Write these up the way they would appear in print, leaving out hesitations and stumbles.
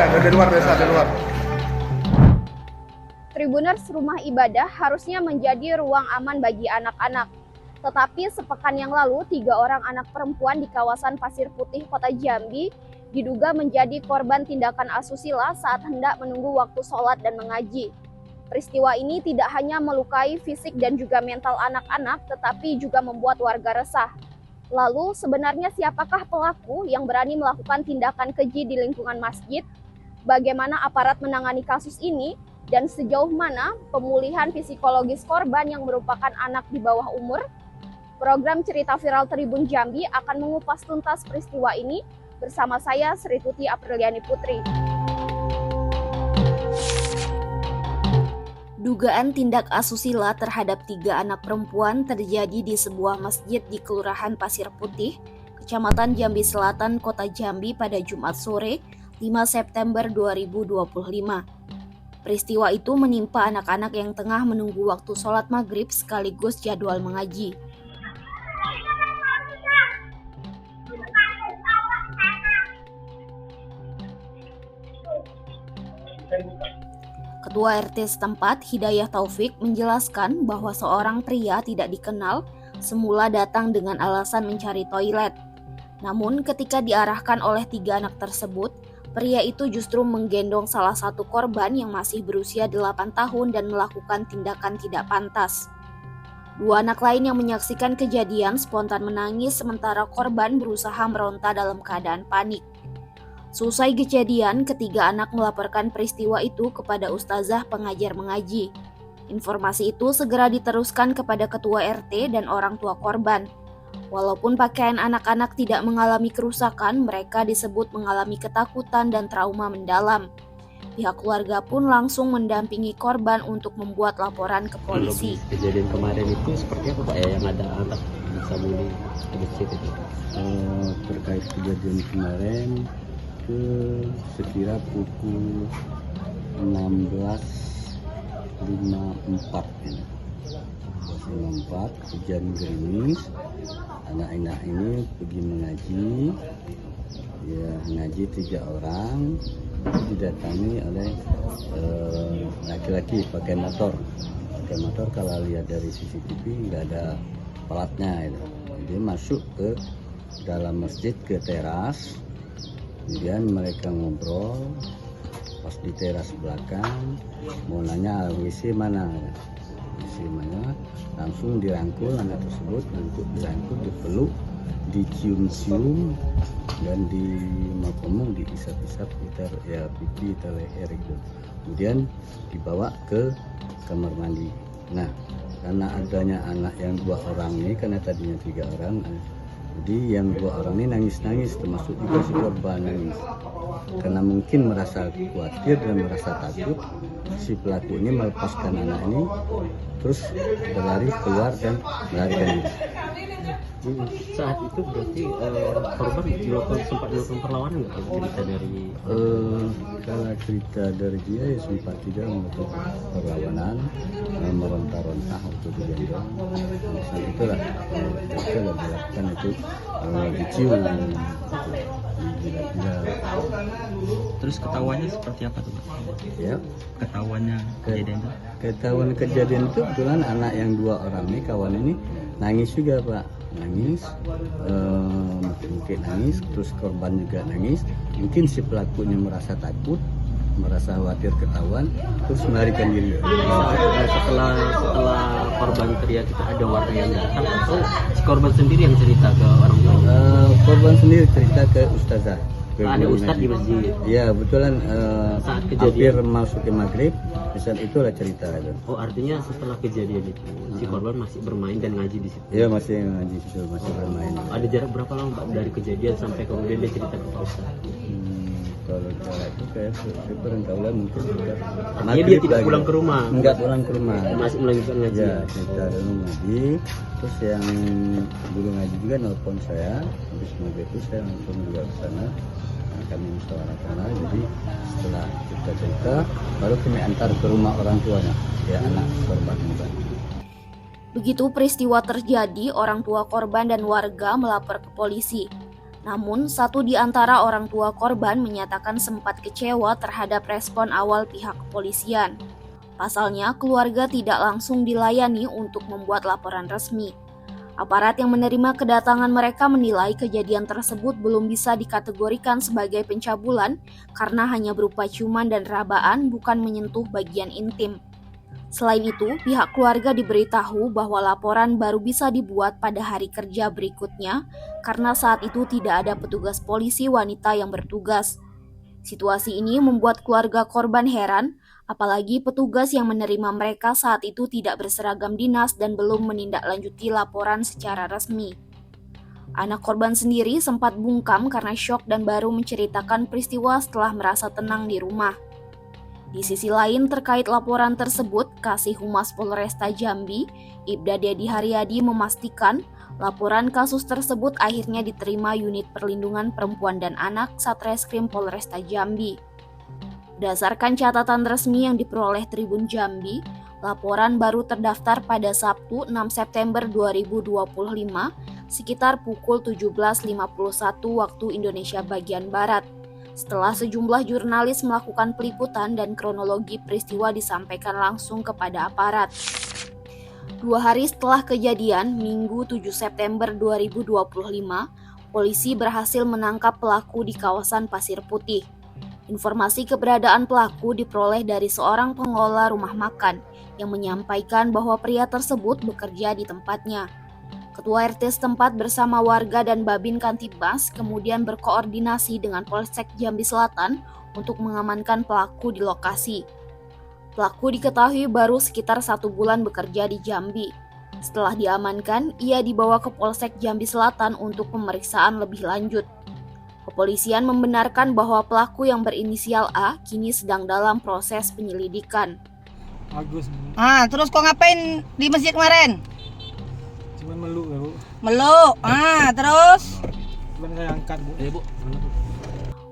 Dari luar desa, dari luar. Tribuners, rumah ibadah harusnya menjadi ruang aman bagi anak-anak. Tetapi sepekan yang lalu, 3 orang anak perempuan di kawasan Pasir Putih, Kota Jambi, diduga menjadi korban tindakan asusila saat hendak menunggu waktu sholat dan mengaji. Peristiwa ini tidak hanya melukai fisik dan juga mental anak-anak, tetapi juga membuat warga resah. Lalu, sebenarnya siapakah pelaku yang berani melakukan tindakan keji di lingkungan masjid? Bagaimana aparat menangani kasus ini? Dan sejauh mana pemulihan psikologis korban yang merupakan anak di bawah umur? Program Cerita Viral Tribun Jambi akan mengupas tuntas peristiwa ini bersama saya Sri Tuti Apriliani Putri. Dugaan tindak asusila terhadap 3 anak perempuan terjadi di sebuah masjid di Kelurahan Pasir Putih, Kecamatan Jambi Selatan, Kota Jambi pada Jumat sore, 5 September 2025. Peristiwa itu menimpa anak-anak yang tengah menunggu waktu sholat maghrib sekaligus jadwal mengaji. Ketua RT setempat, Hidayah Taufik, menjelaskan bahwa seorang pria tidak dikenal semula datang dengan alasan mencari toilet. Namun ketika diarahkan oleh 3 anak tersebut, pria itu justru menggendong salah satu korban yang masih berusia 8 tahun dan melakukan tindakan tidak pantas. 2 anak lain yang menyaksikan kejadian spontan menangis sementara korban berusaha meronta dalam keadaan panik. Selesai kejadian, ketiga anak melaporkan peristiwa itu kepada ustazah pengajar mengaji. Informasi itu segera diteruskan kepada ketua RT dan orang tua korban. Walaupun pakaian anak-anak tidak mengalami kerusakan, mereka disebut mengalami ketakutan dan trauma mendalam. Pihak keluarga pun langsung mendampingi korban untuk membuat laporan ke polisi. Kejadian kemarin itu seperti apa Pak ya, yang ada anak bisa bully ke masjid itu? Terkait kejadian kemarin sekira pukul 16.54 ini. 16.54 hujan gerimis, anak-anak ini pergi mengaji, ya mengaji 3 orang, didatangi oleh laki-laki pakai motor. Kalau lihat dari CCTV nggak ada pelatnya, itu. Dia masuk ke dalam masjid ke teras, kemudian mereka ngobrol. Pas di teras belakang mau nanya WC mana, langsung dirangkul anak tersebut, dirangkul, dipeluk, dicium-cium dan diisap-isap ya pipi atau leher itu. Kemudian dibawa ke kamar mandi. Nah, karena adanya anak yang 2 orang ini, karena tadinya 3 orang, jadi yang 2 orang ini nangis-nangis, termasuk juga si korban nangis. Karena mungkin merasa khawatir dan merasa takut, si pelaku ini melepaskan anak ini, terus berlari keluar dan melarikan diri. Saat itu berarti korban sempat dilakukan perlawanan nggak? Cerita dari kalau cerita dari dia ya sempat tidak melakukan perlawanan, meronta-ronta waktu digendong. Saat itulah kita dilakukan itu dicium, gila-gila. Terus ketahuannya seperti apa tuh Pak? Ya, Ketahuannya kejadian itu? ketahuan kejadian itu kebetulan anak yang 2 orang ini, kawan ini nangis juga Pak, nangis, mungkin nangis, terus korban juga nangis. Mungkin si pelakunya merasa takut, merasa khawatir ketahuan, terus melarikan diri. Setelah korban teriak itu ada warga yang datang atau si korban sendiri yang cerita ke orang tua? Korban sendiri cerita ke ustazah. Ada ustadz di masjid? Iya, betulan saat hampir kejadian masuk ke maghrib, saat itulah cerita itu. Oh, artinya setelah kejadian itu si korban masih bermain dan ngaji di situ? Iya, masih ngaji situ, masih bermain. Ada jarak berapa lama Pak dari kejadian sampai kemudian dia cerita ke Pak Ustadz? Kalau cara itu kayak kurang tahu lah, mungkin juga. Artinya dia tidak pulang ke rumah? Enggak pulang ke rumah. Masih melanjutkan ngaji? Ya, kita dulu ngaji. Terus yang dulu ngaji juga nelpon saya. Habis maghrib itu saya langsung juga ke sana. Nah, kami musyawarahkan. Jadi setelah kita cerita, baru kami antar ke rumah orang tuanya, ya anak korban. Begitu peristiwa terjadi, orang tua korban dan warga melapor ke polisi. Namun, satu di antara orang tua korban menyatakan sempat kecewa terhadap respon awal pihak kepolisian. Pasalnya, keluarga tidak langsung dilayani untuk membuat laporan resmi. Aparat yang menerima kedatangan mereka menilai kejadian tersebut belum bisa dikategorikan sebagai pencabulan karena hanya berupa ciuman dan rabaan, bukan menyentuh bagian intim. Selain itu, pihak keluarga diberitahu bahwa laporan baru bisa dibuat pada hari kerja berikutnya karena saat itu tidak ada petugas polisi wanita yang bertugas. Situasi ini membuat keluarga korban heran, apalagi petugas yang menerima mereka saat itu tidak berseragam dinas dan belum menindaklanjuti laporan secara resmi. Anak korban sendiri sempat bungkam karena syok dan baru menceritakan peristiwa setelah merasa tenang di rumah. Di sisi lain, terkait laporan tersebut, Kasih Humas Polresta Jambi, Ibda Dedi Haryadi memastikan laporan kasus tersebut akhirnya diterima Unit Perlindungan Perempuan dan Anak Satreskrim Polresta Jambi. Berdasarkan catatan resmi yang diperoleh Tribun Jambi, laporan baru terdaftar pada Sabtu 6 September 2025 sekitar pukul 17.51 waktu Indonesia bagian Barat. Setelah sejumlah jurnalis melakukan peliputan dan kronologi peristiwa disampaikan langsung kepada aparat. 2 hari setelah kejadian, Minggu 7 September 2025, polisi berhasil menangkap pelaku di kawasan Pasir Putih. Informasi keberadaan pelaku diperoleh dari seorang pengelola rumah makan yang menyampaikan bahwa pria tersebut bekerja di tempatnya. Ketua RT setempat bersama warga dan Babin Kantibmas kemudian berkoordinasi dengan Polsek Jambi Selatan untuk mengamankan pelaku di lokasi. Pelaku diketahui baru sekitar 1 bulan bekerja di Jambi. Setelah diamankan, ia dibawa ke Polsek Jambi Selatan untuk pemeriksaan lebih lanjut. Kepolisian membenarkan bahwa pelaku yang berinisial A kini sedang dalam proses penyelidikan. Agus. Terus kok ngapain di masjid kemarin? Cuman meluk ya, Bu. Meluk. Terus? Cuman saya angkat, Bu. Bu.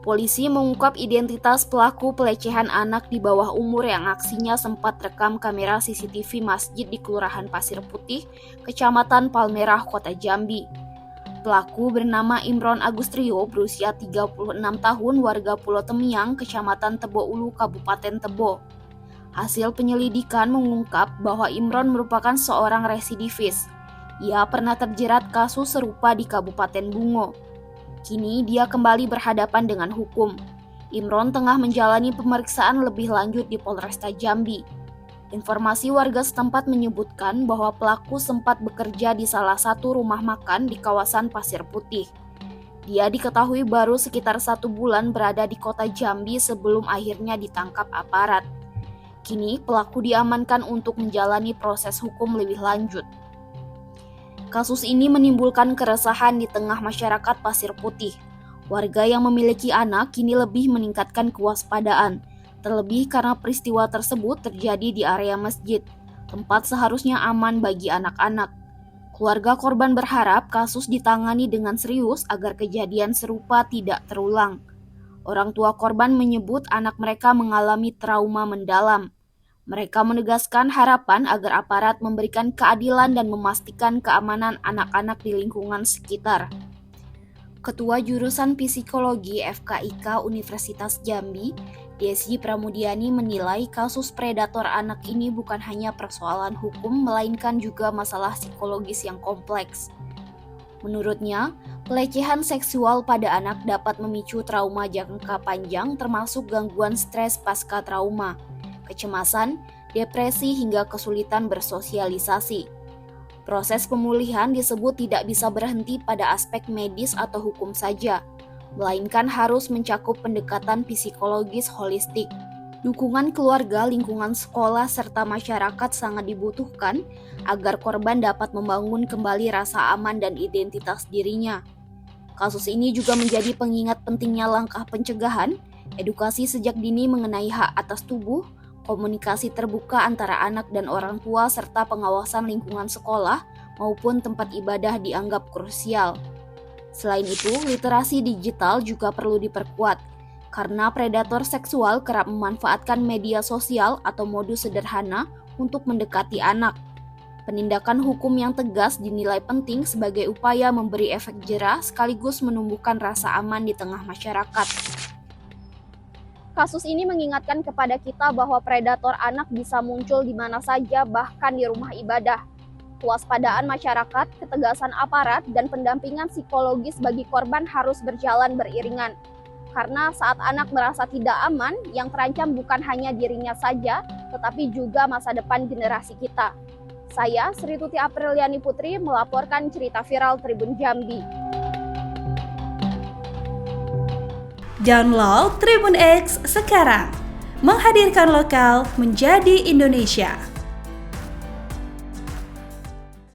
Polisi mengungkap identitas pelaku pelecehan anak di bawah umur yang aksinya sempat rekam kamera CCTV masjid di Kelurahan Pasir Putih, Kecamatan Palmerah, Kota Jambi. Pelaku bernama Imron Agustrio, berusia 36 tahun, warga Pulau Temiang, Kecamatan Tebo Ulu, Kabupaten Tebo. Hasil penyelidikan mengungkap bahwa Imron merupakan seorang residivis. Ia pernah terjerat kasus serupa di Kabupaten Bungo. Kini dia kembali berhadapan dengan hukum. Imron tengah menjalani pemeriksaan lebih lanjut di Polresta Jambi. Informasi warga setempat menyebutkan bahwa pelaku sempat bekerja di salah satu rumah makan di kawasan Pasir Putih. Dia diketahui baru sekitar 1 bulan berada di kota Jambi sebelum akhirnya ditangkap aparat. Kini pelaku diamankan untuk menjalani proses hukum lebih lanjut. Kasus ini menimbulkan keresahan di tengah masyarakat Pasir Putih. Warga yang memiliki anak kini lebih meningkatkan kewaspadaan, terlebih karena peristiwa tersebut terjadi di area masjid, tempat seharusnya aman bagi anak-anak. Keluarga korban berharap kasus ditangani dengan serius agar kejadian serupa tidak terulang. Orang tua korban menyebut anak mereka mengalami trauma mendalam. Mereka menegaskan harapan agar aparat memberikan keadilan dan memastikan keamanan anak-anak di lingkungan sekitar. Ketua Jurusan Psikologi FKIK Universitas Jambi, Desi Pramudiani menilai kasus predator anak ini bukan hanya persoalan hukum, melainkan juga masalah psikologis yang kompleks. Menurutnya, pelecehan seksual pada anak dapat memicu trauma jangka panjang termasuk gangguan stres pasca trauma, kecemasan, depresi hingga kesulitan bersosialisasi. Proses pemulihan disebut tidak bisa berhenti pada aspek medis atau hukum saja, melainkan harus mencakup pendekatan psikologis holistik. Dukungan keluarga, lingkungan sekolah, serta masyarakat sangat dibutuhkan agar korban dapat membangun kembali rasa aman dan identitas dirinya. Kasus ini juga menjadi pengingat pentingnya langkah pencegahan, edukasi sejak dini mengenai hak atas tubuh, komunikasi terbuka antara anak dan orang tua, serta pengawasan lingkungan sekolah maupun tempat ibadah dianggap krusial. Selain itu, literasi digital juga perlu diperkuat, karena predator seksual kerap memanfaatkan media sosial atau modus sederhana untuk mendekati anak. Penindakan hukum yang tegas dinilai penting sebagai upaya memberi efek jera sekaligus menumbuhkan rasa aman di tengah masyarakat. Kasus ini mengingatkan kepada kita bahwa predator anak bisa muncul di mana saja, bahkan di rumah ibadah. Kewaspadaan masyarakat, ketegasan aparat, dan pendampingan psikologis bagi korban harus berjalan beriringan. Karena saat anak merasa tidak aman, yang terancam bukan hanya dirinya saja, tetapi juga masa depan generasi kita. Saya, Sri Tuti Apriliani Putri, melaporkan cerita viral Tribun Jambi. Download Tribun X sekarang, menghadirkan lokal menjadi Indonesia.